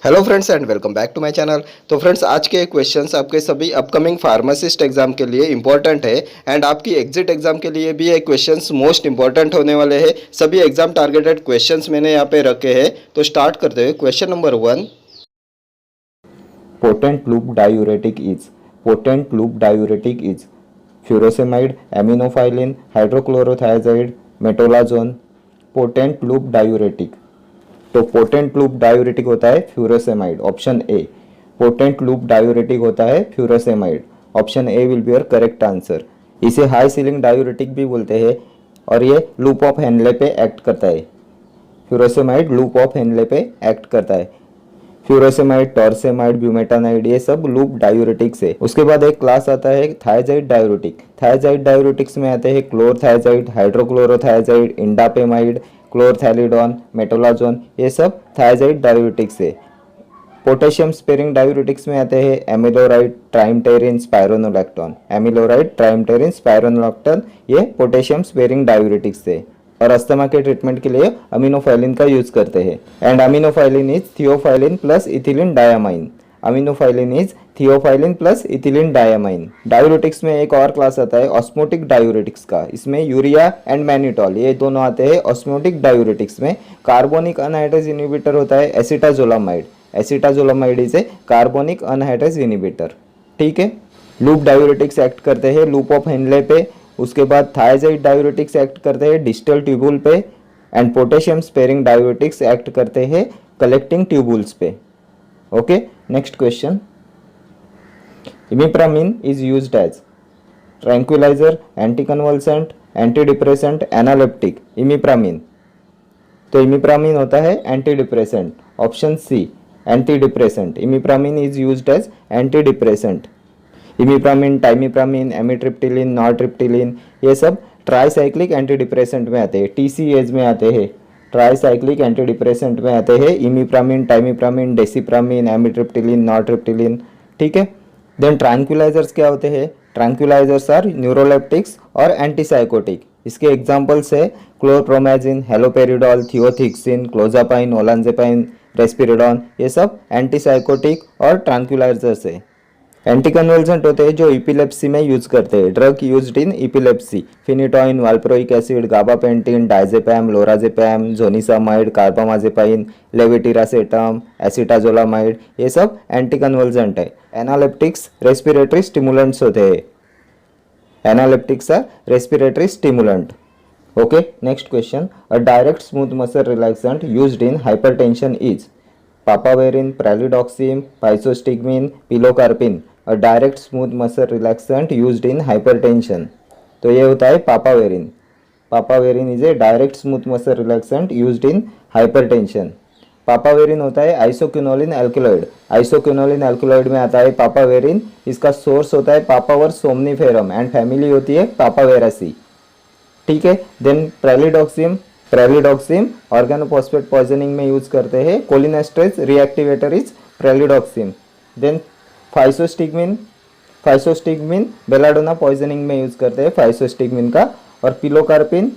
Hello friends and welcome back to my channel. तो friends आज के क्वेश्चंस आपके सभी अपकमिंग फार्मासिस्ट एग्जाम के लिए इंपॉर्टेंट है एंड आपकी एग्जिट एग्जाम के लिए भी ये क्वेश्चंस मोस्ट इंपॉर्टेंट होने वाले हैं। सभी एग्जाम टारगेटेड क्वेश्चंस मैंने यहाँ पे रखे हैं। तो स्टार्ट करते हैं। Question number 1। Potent loop diuretic is furosemide, aminophylline, hydrochlorothiazide, metolazone. Potent loop diuretic, तो पोटेंट लूप डायूरेटिक होता है furosemide, option A. Potent loop diuretic होता है furosemide, option A will be your correct answer. इसे high ceiling diuretic भी बोलते हैं और ये लूप ऑफ हेनले पे एक्ट करता है। फ्यूरोसेमाइड लूप ऑफ हेनले पे एक्ट करता है। फ्यूरोसेमाइड, टॉर्सेमाइड, ब्यूमेटानाइड ये सब लूप डायूरेटिक्स है। उसके बाद एक क्लास आता है थायजाइड डायूरेटिक। थायजाइड डायूरेटिक्स में आते हैं क्लोरथायजाइड, हाइड्रोक्लोरोथायजाइड, इंडापेमाइड, क्लोरथैलिडोन, मेटोलाजोन, ये सब थायजाइड डायूरेटिक्स है। पोटेशियम स्पेरिंग डायूरेटिक्स में आते हैं एमिलोराइड, ट्राइमटेरिन, स्पाइरोनोलैक्टोन। एमिलोराइड, ट्राइमटेरिन, स्पाइरोनोलैक्टोन ये पोटेशियम स्पेरिंग डायूरेटिक्स है। और अस्थमा के ट्रीटमेंट के लिए अमीनोफाइलिन का यूज करते हैं। And aminophylline is theophylline plus ethylene diamine. Aminophylline is theophylline plus ethylene diamine. Diuretics में एक और क्लास आता है ऑस्मोटिक डायूरेटिक्स का। इसमें यूरिया एंड मैनिटॉल ये दोनों आते हैं ऑस्मोटिक डायूरेटिक्स में। कार्बोनिक अनहाइड्रेज इनहिबिटर होता है acetazolamide. Acetazolamide is a carbonic anhydrase inhibitor. ठीक है। लूप डायूरेटिक्स एक्ट करते हैं लूप ऑफ हेनले पे। उसके बाद थायजाइड डायूरेटिक्स एक्ट करते हैं डिस्टल ट्यूबुल पे। And potassium sparing diuretics act करते हैं कलेक्टिंग ट्यूबुल्स पे। Okay, next question. Imipramine is used as tranquilliser, anticonvulsant, anti depressant, analeptic. Imipramine, तो इमिप्रामिन होता है anti depressant, option C anti depressant. Imipramine is used as anti depressant. Imipramine, trimipramine, amitriptyline, nortriptyline ये सब tricyclic anti depressant में आते हैं, टीसीएज में आते हैं। ट्राईसाइक्लिक एंटी डिप्रेसेंट में आते हैं इमिप्रामिन, टाइमिप्रामिन, डेसिप्रामिन, एमिट्रिप्टिलिन, नॉरट्रिप्टिलिन। ठीक है। देन ट्रैंक्विलाइजर्स क्या होते हैं? ट्रैंक्विलाइजर्स आर न्यूरोलेप्टिक्स और एंटीसाइकोटिक। इसके एग्जांपल्स है क्लोरप्रोमाजिन, हेलोपेरिडोल, थियोथिक्सिन, क्लोजापाइन, ओलांजेपाइन, रेस्पिरिडोन। ये सब एंटीसाइकोटिक और ट्रैंक्विलाइजर्स है। एंटीकन्वल्सेंट होते हैं जो इपिलेप्सी में यूज करते हैं। Drug used in epilepsy, phenytoin, valproic acid, gabapentin, diazepam, lorazepam, zonisamide, carbamazepine, levetiracetam, acetazolamide ये सब एंटीकन्वल्सेंट है। एनालेप्टिक्स रेस्पिरेटरी स्टिमुलेंट्स होते हैं। Analeptics are respiratory stimulant. Okay, next question. A direct smooth muscle relaxant used in hypertension is papaverine, pralidoxime, physostigmine, pilocarpine. A direct smooth muscle relaxant used in hypertension, तो ये होता है papaverine. Papaverine is a direct smooth muscle relaxant used in hypertension. Papaverine होता है isoquinoline alkaloid. Isoquinoline alkaloid में आता है papaverine. इसका सोर्स होता है पापावर सोमनीफेरम एंड फैमिली होती है पापावेरासी। ठीक है। Then pralidoxime, pralidoxime organophosphate poisoning में यूज करते हैं। Cholinesterase reactivator is pralidoxime. Then physostigmine, physostigmine belladonna poisoning में यूज करते हैं फाइसोस्टिग्मिन का। और पिलोकार्पिन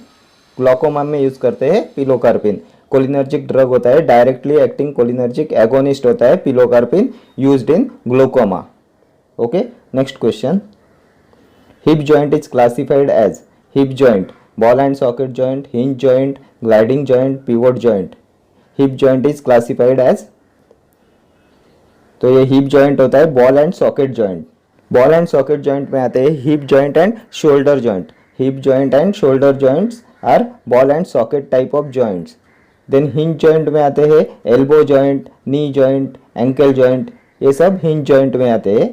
ग्लूकोमा में यूज करते हैं पिलोकार्पिन। कोलिनर्जिक ड्रग होता है, डायरेक्टली एक्टिंग कोलिनर्जिक एगोनिस्ट होता है pilocarpine, used in glaucoma. Okay, next question. Hip joint is classified as hip joint, ball and socket joint, hinge joint, gliding joint, pivot joint. Hip joint is classified as, तो ये hip joint होता है ball and socket joint. Ball and socket joint में आते हैं hip joint and shoulder joint. Hip joint and shoulder joints are ball and socket type of joints. Then hinge joint में आते हैं elbow joint, knee joint, ankle joint, ये सब hinge joint में आते हैं।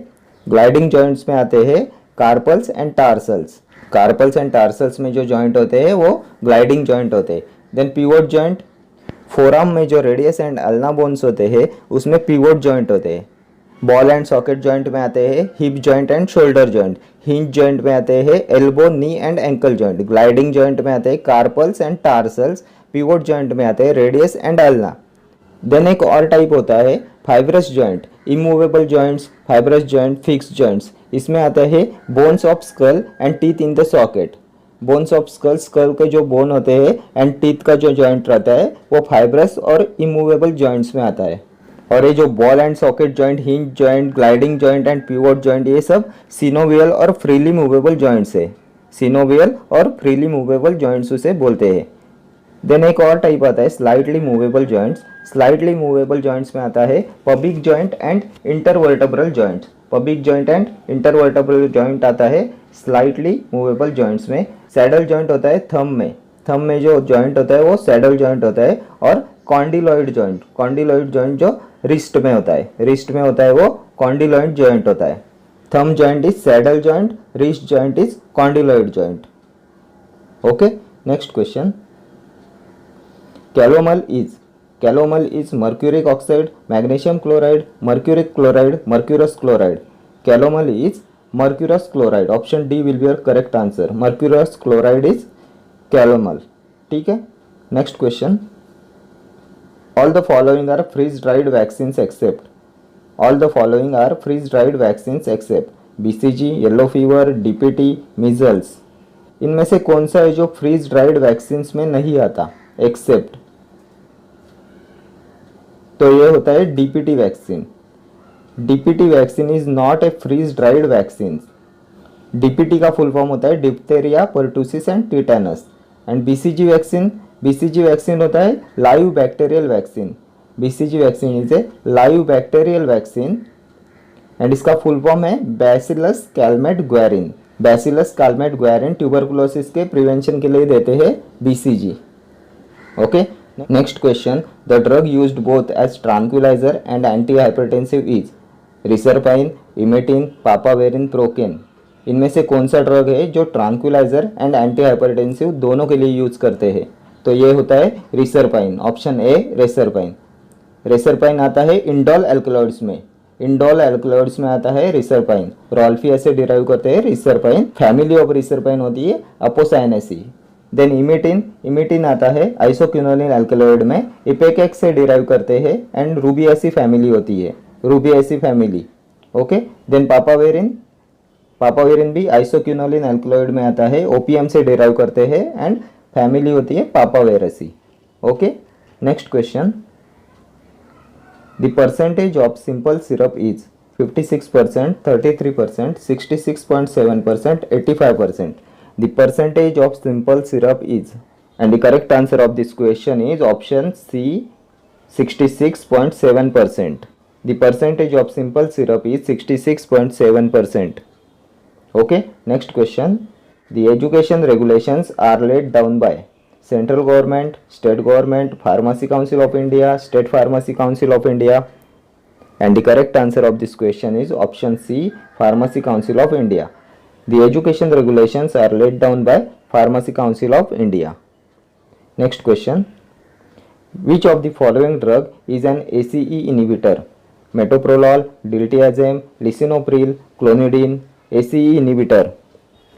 ग्लाइडिंग जॉइंट्स में आते हैं carpals and tarsals. Carpals and tarsals में जो जॉइंट होते हैं वो ग्लाइडिंग जॉइंट होते हैं। देन पिवोट जॉइंट, फोराम में जो रेडियस एंड अल्ना बोन्स होते हैं उसमें पिवोट जॉइंट होते हैं। बॉल एंड सॉकेट जॉइंट में आते हैं hip joint and shoulder joint. Hinge joint में आते हैं elbow, knee and ankle joint. Gliding joint में आते हैं carpals and tarsals. Pivot joint में आते हैं रेडियस एंड अल्ना। देन एक और टाइप होता है fibrous joint, immovable joints, fibrous joint, fix joints. इसमें आता है bones of skull and teeth in the socket. Bones of skull, skull के जो बोन होते हैं एंड टीथ का जो जॉइंट रहता है वो फाइब्रस और इमूवेबल जॉइंट्स में आता है। और ये जो ball and socket joint, hinge joint, gliding joint and pivot joint, ये सब सिनोवियल और फ्रीली मूवेबल जॉइंट्स है। सिनोवियल और फ्रीली मूवेबल जॉइंट्स उसे बोलते हैं। देन एक और टाइप आता है slightly movable joints. Slightly movable joints में आता है pubic joint and intervertebral joints. Pubic joint and intervertebral joint आता है स्लाइटली मूवेबल जॉइंट्स में। सैडल जॉइंट होता है थंब में। थंब में जो जॉइंट होता है वो सैडल जॉइंट होता है। और कॉन्डिलॉइड जॉइंट जो रिस्ट में होता है, रिस्ट में होता है वो कॉन्डिलॉइड जॉइंट होता है। Thumb joint is saddle joint, wrist joint is condyloid joint. Okay, next question. Calomel is mercuric oxide, magnesium chloride, mercuric chloride, mercurous chloride. Calomel is mercurous chloride. Option D will be your correct answer. Mercurous chloride is calomel. ठीक है, next question. All the following are freeze-dried vaccines except. All the following are freeze-dried vaccines except BCG, yellow fever, DPT, measles. इनमें से कौन सा है जो freeze dried vaccines में नहीं आता? एक्सेप्ट, तो ये होता है DPT vaccine. DPT vaccine is not a freeze dried vaccine. DPT का फुल फॉर्म होता है diphtheria, pertussis and tetanus. And BCG vaccine होता है live bacterial vaccine. BCG vaccine is a live bacterial vaccine and इसका full form है bacillus Calmette Guerin. Bacillus Calmette Guerin tuberculosis के prevention के लिए देते हैं BCG. Okay, next question. The drug used both as tranquilliser and anti hypertensive is reserpine, emetine, papaverine, procaine. इनमें से कौन सा ड्रग है जो ट्रांक्विलाइजर एंड एंटी हाइपरटेंसिव दोनों के लिए यूज करते हैं? तो ये होता है रिसरपाइन। Option A रिसरपाइन। रिसरपाइन आता है इंडोल एल्कलॉइड्स में। इंडोल एल्कलॉइड्स में आता है रिसरपाइन। रोल्फिया से डिराइव करते हैं रिसरपाइन। फैमिली ऑफ रिसरपाइन होती है अपोसाइनेसी। देन इमिटिन आता है आइसोक्विनोलिन एल्कलॉइड में। इपेकेक्स से डिराइव करते हैं एंड रूबियासी फैमिली होती है, रूबियासी फैमिली। ओके, देन पापावेरिन भी आइसोक्विनोलिन एल्कलॉइड में आता है, ओपीएम से डिराइव करते हैं एंड फैमिली होती है papaveraceae. Okay, next question. The percentage of simple syrup is 56%, 33%, 66.7%, 85%. The percentage of simple syrup is, and the correct answer of this question is option C, 66.7%. The percentage of simple syrup is 66.7%. Okay, next question. The education regulations are laid down by central government, state government, Pharmacy Council of India, State Pharmacy Council of India, and the correct answer of this question is option C, Pharmacy Council of India. The education regulations are laid down by Pharmacy Council of India. Next question. Which of the following drug is an ACE inhibitor? Metoprolol, diltiazem, lisinopril, clonidine. ACE inhibitor.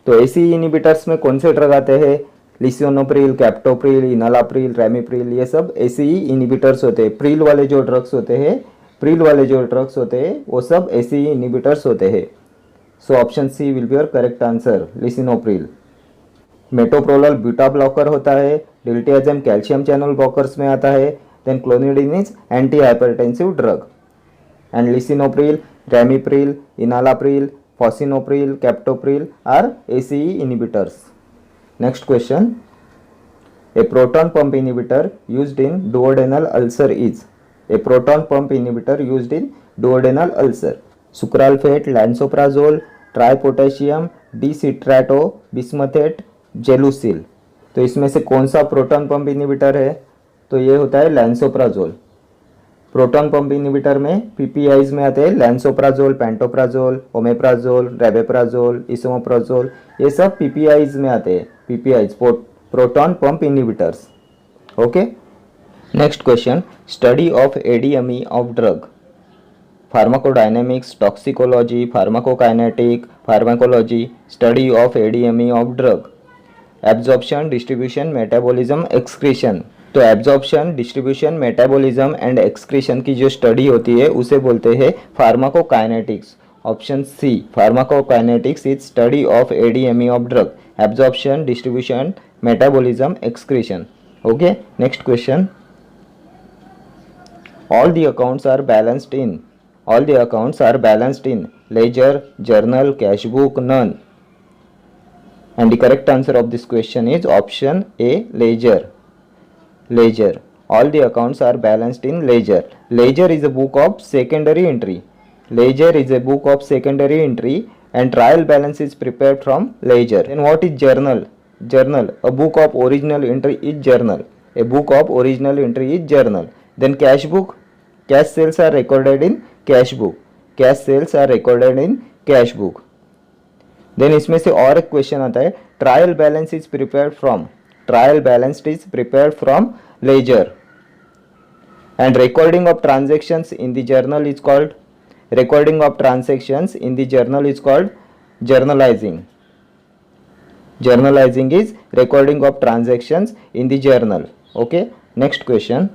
तो ACE inhibitors में कौन से drug आते हैं? Lisinopril, captopril, enalapril, ramipril, ये सब ACE inhibitors होते हैं। प्रिल वाले जो ड्रग्स होते हैं वो सब ACE inhibitors होते हैं। So option C will be your correct answer, lisinopril. Metoprolol beta blocker होता है। डिल्टियाजम कैल्शियम चैनल ब्लॉकर्स में आता है। Then clonidine is anti hypertensive drug and lisinopril, ramipril, enalapril, fosinopril, captopril are ACE inhibitors. Next question. A proton pump inhibitor used in duodenal ulcer is. A proton pump inhibitor used in duodenal ulcer. Sucralfate, lansoprazole, tripotassium, dicitrato, bismuthate, Gelusil. तो इसमें से कौन सा proton pump inhibitor है? तो ये होता है लैंसोप्राजोल। प्रोटॉन पंप इनहिबिटर में पीपीआईज में आते हैं लैंसोप्राजोल, पेंटोप्राजोल, ओमेप्राजोल, रेबेप्राजोल, इसोमोप्राजोल, ये सब पीपीआईज में आते हैं। PPIs proton pump inhibitors. Okay, next question. Study of ADME of drug. Pharmacodynamics, toxicology, pharmacokinetic, pharmacology, study of ADME of drug. Absorption, distribution, metabolism, excretion. तो absorption, distribution, metabolism and excretion की जो study होती है उसे बोलते हैं pharmacokinetics. Option C, pharmacokinetics is study of ADME of drug. Absorption, distribution, metabolism, excretion. Okay, next question. All the accounts are balanced in. All the accounts are balanced in ledger, journal, cash book, none. And the correct answer of this question is option A, ledger. Ledger. All the accounts are balanced in ledger. Ledger is a book of secondary entry. Ledger is a book of secondary entry and trial balance is prepared from ledger. Then what is journal? Journal. A book of original entry is journal. A book of original entry is journal. Then cash book. Cash sales are recorded in cash book. Cash sales are recorded in cash book. Then इसमें से और एक question आता है trial balance is prepared from. Trial balance is prepared from ledger. And recording of transactions in the journal is called. Recording of transactions in the journal is called journalizing. Journalizing is recording of transactions in the journal. Okay, next question.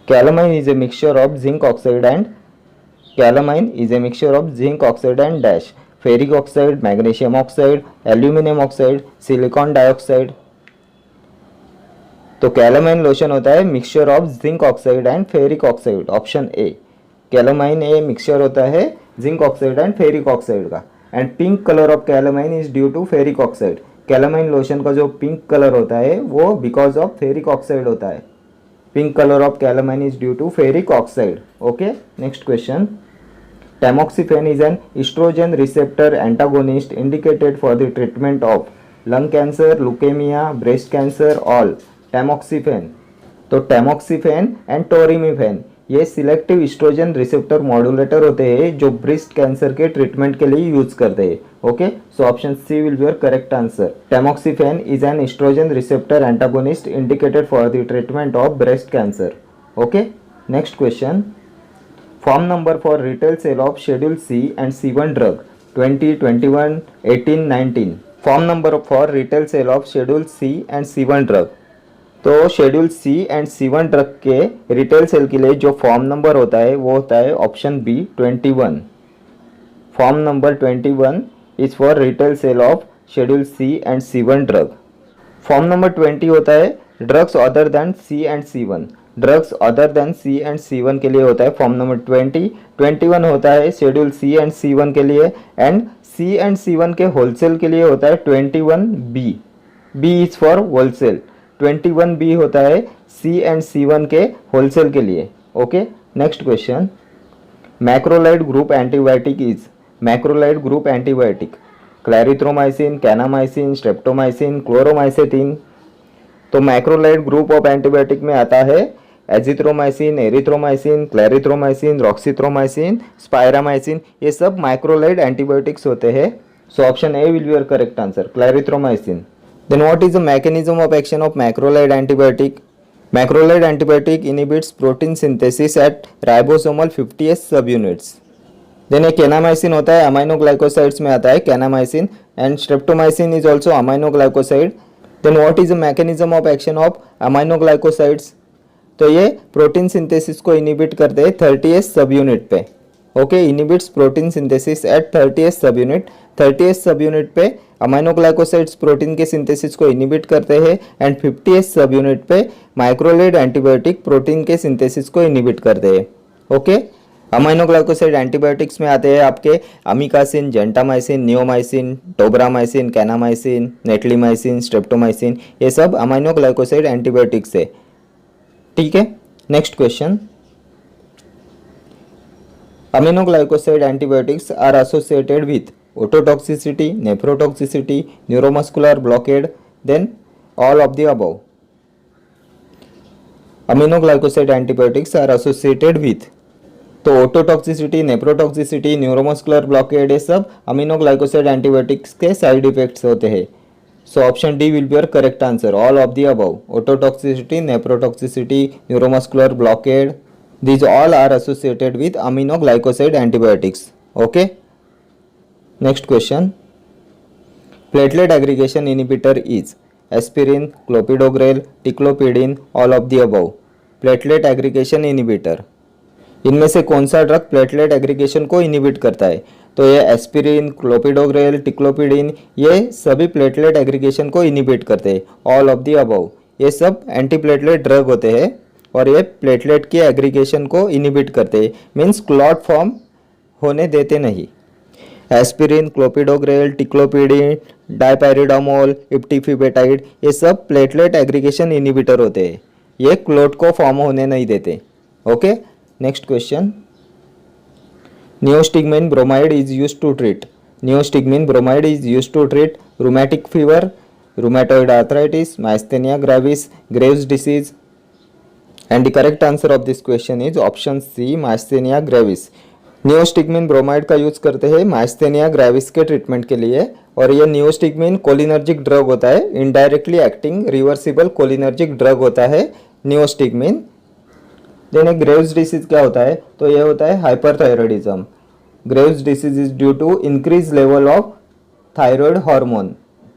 Calamine is a mixture of zinc oxide and. Calamine is a mixture of zinc oxide and dash. Ferric oxide, magnesium oxide, aluminium oxide, silicon dioxide. तो calamine lotion होता है mixture of zinc oxide and ferric oxide. Option A. Calamine a mixture होता है zinc oxide and ferric oxide का. And pink colour of calamine is due to ferric oxide. Calamine lotion का जो pink colour होता है वो because of ferric oxide होता है. Pink colour of calamine is due to ferric oxide. Okay, next question. Tamoxifen is an estrogen receptor antagonist indicated for the treatment of lung cancer, leukemia, breast cancer, all. Tamoxifen. तो tamoxifen and torimifen ये selective oestrogen receptor modulator होते हैं जो breast cancer के treatment के लिए use करते हैं. Okay, so option C will be your correct answer. Tamoxifen is an estrogen receptor antagonist indicated for the treatment of breast cancer. Okay, next question. Form number for retail sale of Schedule C and C1 drug 20, 21, 18, 19. Form number for retail sale of Schedule C and C1 drug. तो Schedule C and C1 drug के retail sale के लिए जो form number होता है वो होता है option B 21. Form number 21 is for retail sale of Schedule C and C1 drug. Form number 20 होता है drugs other than C and C1. Drugs other than C and C1 के लिए होता है फॉर्म नंबर 20. 21 होता है शेड्यूल C एंड C1 के लिए एंड C एंड C1 के होलसेल के लिए होता है 21B. B is for wholesale. 21B होता है C एंड C1 के होलसेल के लिए. Okay, next question. Macrolide group antibiotic is. Macrolide group antibiotic clarithromycin, kanamycin, streptomycin, chloromycetin. तो मैक्रोलाइड ग्रुप ऑफ एंटीबायोटिक में आता है azithromycin, erythromycin, clarithromycin, roxithromycin, spiramycin. ये सब माइक्रोलाइड एंटीबायोटिक्स होते हैं. So option A will be your correct answer, clarithromycin. Then what is the mechanism of action of macrolide antibiotic? Macrolide antibiotic inhibits protein synthesis at ribosomal 50S सब units. Then एक kanamycin होता है aminoglycosides में आता है kanamycin and streptomycin is also aminoglycoside. Then what is the mechanism of action of aminoglycosides? तो ये protein synthesis को इनिबिट करते हैं 30S सब यूनिट पे. Okay, inhibits protein synthesis at 30S subunit. 30S subunit पे aminoglycosides protein के synthesis को inhibit करते हैं एंड 50S सब यूनिट पे माइक्रोलाइड एंटीबायोटिक प्रोटीन के सिंथेसिस को इनिबिट करते हैं. ओके, अमाइनोग्लाइकोसाइड एंटीबायोटिक्स में आते हैं आपके amikacin, gentamicin, neomycin, tobramycin, kanamycin, netilmicin, streptomycin. ये सब अमाइनोग्लाइकोसाइड एंटीबायोटिक्स है. ठीक है, next question. Aminoglycoside antibiotics are associated with ototoxicity, nephrotoxicity, neuromuscular blockade, then all of the above. Aminoglycoside antibiotics are associated with, तो ओटोटॉक्सिसिटी, नेफ्रोटॉक्सिसिटी, न्यूरोमस्कुलर ब्लॉकेड ये सब aminoglycoside antibiotics के side effects होते हैं. So option D will be your correct answer. All of the above. Ototoxicity, nephrotoxicity, neuromuscular blockade. These all are associated with aminoglycoside antibiotics. Okay. Next question. Platelet aggregation inhibitor is aspirin, clopidogrel, ticlopidine, all of the above. Platelet aggregation inhibitor. इनमें से कौन सा drug platelet aggregation को inhibit करता है? तो ये aspirin, clopidogrel, ticlopidine ये सभी प्लेटलेट एग्रीगेशन को इनिबिट करते हैं. All of the above. ये सब एंटीप्लेटलेट ड्रग होते हैं और ये प्लेटलेट की एग्रीगेशन को इनिबिट करते हैं, मीन्स क्लॉट फॉर्म होने देते नहीं। एस्पिरिन, क्लोपिडोग्रेल, टिक्लोपिडिन, डायपैरिडामोल, इप्टिफिबेटाइड, ये सब प्लेटलेट एग्रीगेशन इनिबिटर होते हैं, ये क्लोट को फॉर्म होने नहीं देते। Okay, next question. Neostigmine bromide is used to treat, neostigmine bromide is used to treat rheumatic fever, rheumatoid arthritis, myasthenia gravis, Graves disease, and the correct answer of this question is option C, myasthenia gravis. Neostigmine bromide का use करते हैं myasthenia gravis के treatment के लिए, और ये neostigmine cholinergic drug होता है, indirectly acting reversible cholinergic drug होता है नियोस्टिग्मिन। देन एक ग्रेव्स डिसीज क्या होता है, तो ये होता है hyperthyroidism. Graves disease is due to increase level of thyroid hormone,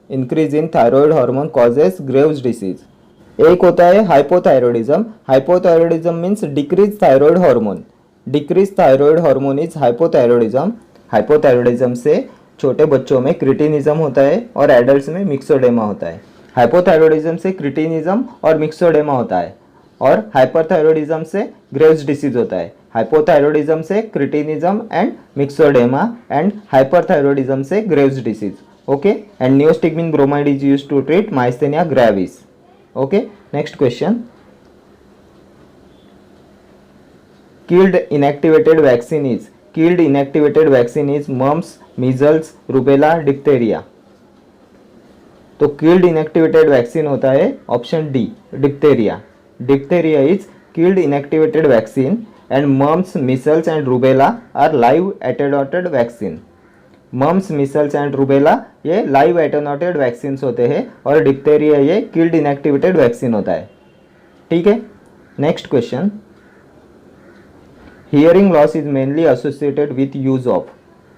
increase in thyroid hormone causes Graves disease. एक होता है hypothyroidism, hypothyroidism means decrease thyroid hormone, decrease thyroid hormone is hypothyroidism. Hypothyroidism से छोटे बच्चों में क्रिटिनिज्म होता है और एडल्ट्स में मिक्सोडेमा होता है। हाइपोथायरॉयडिज्म से क्रिटिनिज्म और मिक्सोडेमा होता है, और हाइपरथायरॉयडिज्म से ग्रेव्स डिसीज होता है। हाइपोथायरॉयडिज्म से cretinism and myxoedema, and hyperthyroidism से Graves disease. Okay, and neostigmine bromide is used to treat myasthenia gravis. Okay, next question. Killed inactivated vaccine is, killed inactivated vaccine is mumps, measles, rubella, diphtheria। तो killed inactivated vaccine होता है option D, diphtheria। diphtheria is killed inactivated vaccine and mumps, measles and rubella are live attenuated vaccine। mumps, measles and rubella ये live attenuated vaccines होते हैं, और diphtheria ये killed inactivated vaccine होता है। ठीक है, next question. Hearing loss is mainly associated with use of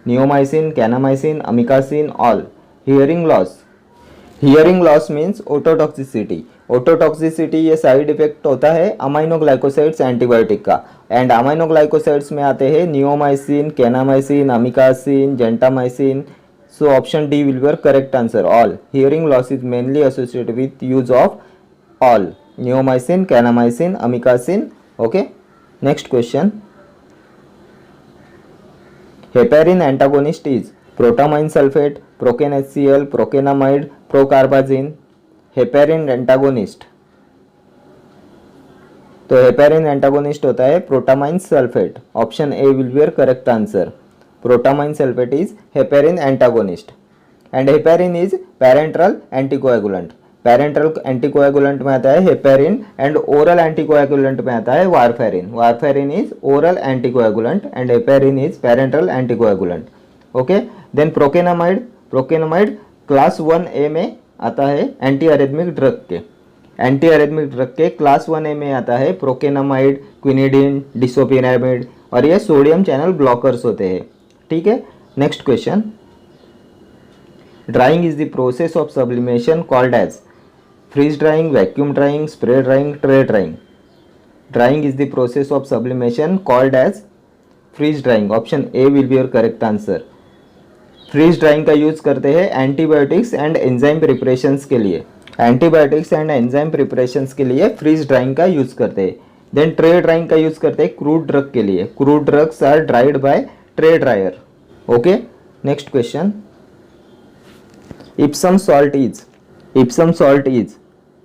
neomycin, kanamycin, amikacin, all। Hearing loss, hearing loss means ototoxicity। ototoxicity ये साइड इफेक्ट होता है अमाइनोग्लाइकोसाइड्स एंटीबायोटिक का, एंड अमाइनोग्लाइकोसाइड्स में आते हैं neomycin, kanamycin, amikacin, gentamicin. So option D will be your correct answer, all. Hearing loss is mainly associated with use of all, neomycin, kanamycin, amikacin. Okay, next question. Heparin antagonist is protamine sulphate, procaine HCl, procainamide, procarbazine. Heparin antagonist, तो heparin antagonist होता है protamine sulphate. Option A will be your correct answer, protamine sulphate is heparin antagonist. And heparin is parenteral anticoagulant. Parenteral anticoagulant में आता है heparin, and oral anticoagulant में आता है warfarin. Warfarin is oral anticoagulant and heparin is parenteral anticoagulant. Okay, then procainamide, procainamide class 1A में आता है anti arrhythmic drug के, एंटी अरेथमिक ड्रग के क्लास 1A में आता है प्रोकेनामाइड, क्विनिडीन, डिसोपिरामिड, और ये सोडियम चैनल ब्लॉकर्स होते हैं। ठीक है, next question. Drying is the process of sublimation called as freeze drying, vacuum drying, spray drying, tray drying। drying is the process of sublimation called as freeze drying। Option A will be your correct answer। freeze drying का use करते हैं antibiotics and enzyme preparations के लिए, antibiotics and enzyme preparations के लिए freeze drying का use करते हैं। देन tray drying का यूज करते हैं क्रूड ड्रग के लिए, crude drugs are dried by tray dryer। Okay, next question. Epsom salt is, Epsom salt is,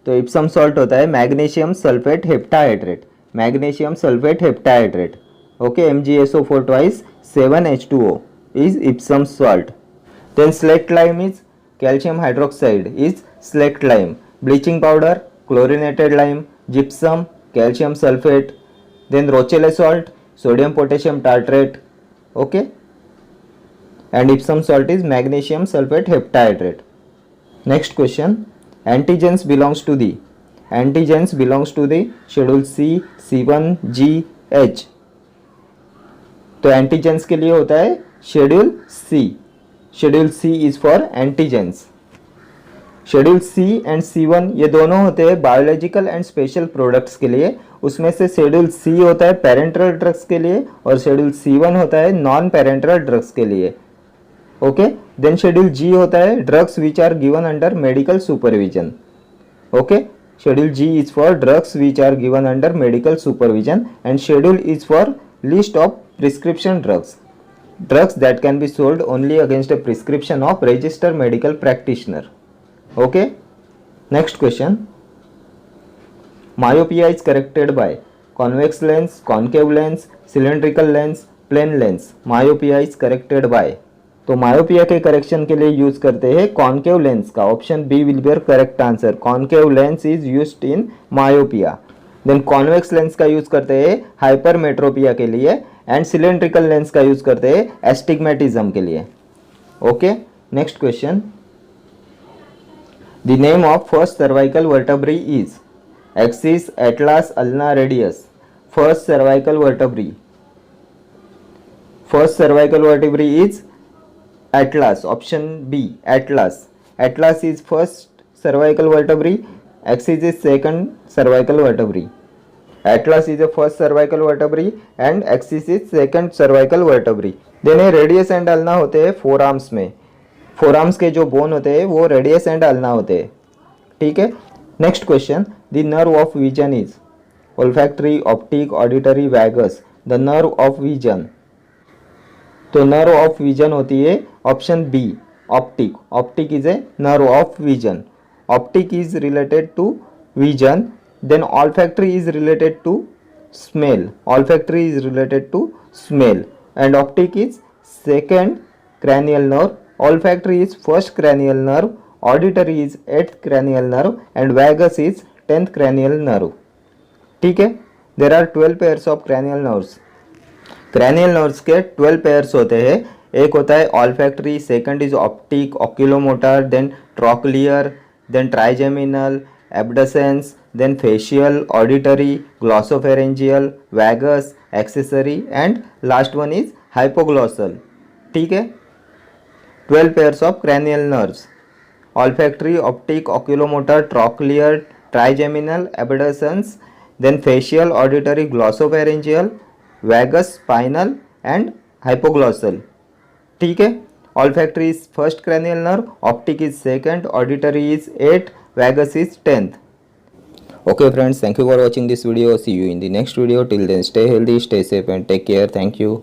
तो इप्सम सॉल्ट होता है magnesium sulphate heptahydrate, magnesium sulphate heptahydrate. Okay, MgSO4 twice 7H2O is Epsom salt। Then slaked lime is calcium hydroxide is slaked lime। bleaching powder, chlorinated lime, gypsum, calcium sulfate। Then rochelle salt, sodium potassium tartrate। Okay, and Epsom salt is magnesium sulfate heptahydrate। Next question। Antigens belongs to the, antigens belongs to the schedule C, C1, G, H। तो antigens के लिए होता है schedule C, schedule C is for antigens. Schedule C and C1 ये दोनों होते हैं biological and special products के लिए, उसमें से शेड्यूल सी होता है पेरेंट्रल ड्रग्स के लिए, और शेड्यूल C1 होता है नॉन पेरेंट्रल ड्रग्स के लिए। ओके, देन शेड्यूल जी होता है drugs which are given under medical supervision. Okay, Schedule G is for drugs which are given under medical supervision, and Schedule is for list of prescription drugs. Drugs that can be sold only against a prescription of registered medical practitioner. Okay. Next question. Myopia is corrected by convex lens, concave lens, cylindrical lens, plane lens. Myopia is corrected by, तो myopia के correction के लिए use करते हैं concave lens का. Option B will be your correct answer. Concave lens is used in myopia. Then convex lens का use करते हैं हाइपरमेट्रोपिया के लिए, एंड सिलेंड्रिकल लेंस का यूज करते हैं एस्टिग्मेटिज्म के लिए. Okay. Next question. The name of first cervical vertebrae is axis, atlas, ulna, radius. First cervical vertebrae. First cervical vertebrae is Atlas. Option B, Atlas. Atlas is first cervical vertebrae. Axis is second cervical vertebrae. Atlas is the first cervical vertebrae and axis is second cervical vertebrae. Then radius and ulna होते हैं four arms में. Four arms के जो bone होते हैं वो radius and ulna होते हैं. ठीक है. Next question. The nerve of vision is olfactory, optic, auditory, vagus. The nerve of vision, तो नर्व ऑफ विजन होती है option B, optic. Optic is a nerve of vision. Optic is related to vision. Then olfactory is related to smell. Olfactory is related to smell and optic is second cranial nerve. Olfactory is first cranial nerve. Auditory is 8th cranial nerve and vagus is 10th cranial nerve. ठीक है. There are 12 pairs of cranial nerves. Cranial nerves के 12 pairs होते हैं. एक होता है olfactory, second is optic, oculomotor, then trochlear, then trigeminal, abducens, then facial, auditory, glossopharyngeal, vagus, accessory and last one is hypoglossal. ठीक है. 12 pairs of cranial nerves. Olfactory, optic, oculomotor, trochlear, trigeminal, abducens, then facial, auditory, glossopharyngeal, vagus, spinal and hypoglossal. ठीक है. Olfactory is first cranial nerve, optic is second, auditory is 8, vagus is 10th. Okay friends, thank you for watching this video. See you in the next video. Till then, stay healthy, stay safe and take care. Thank you.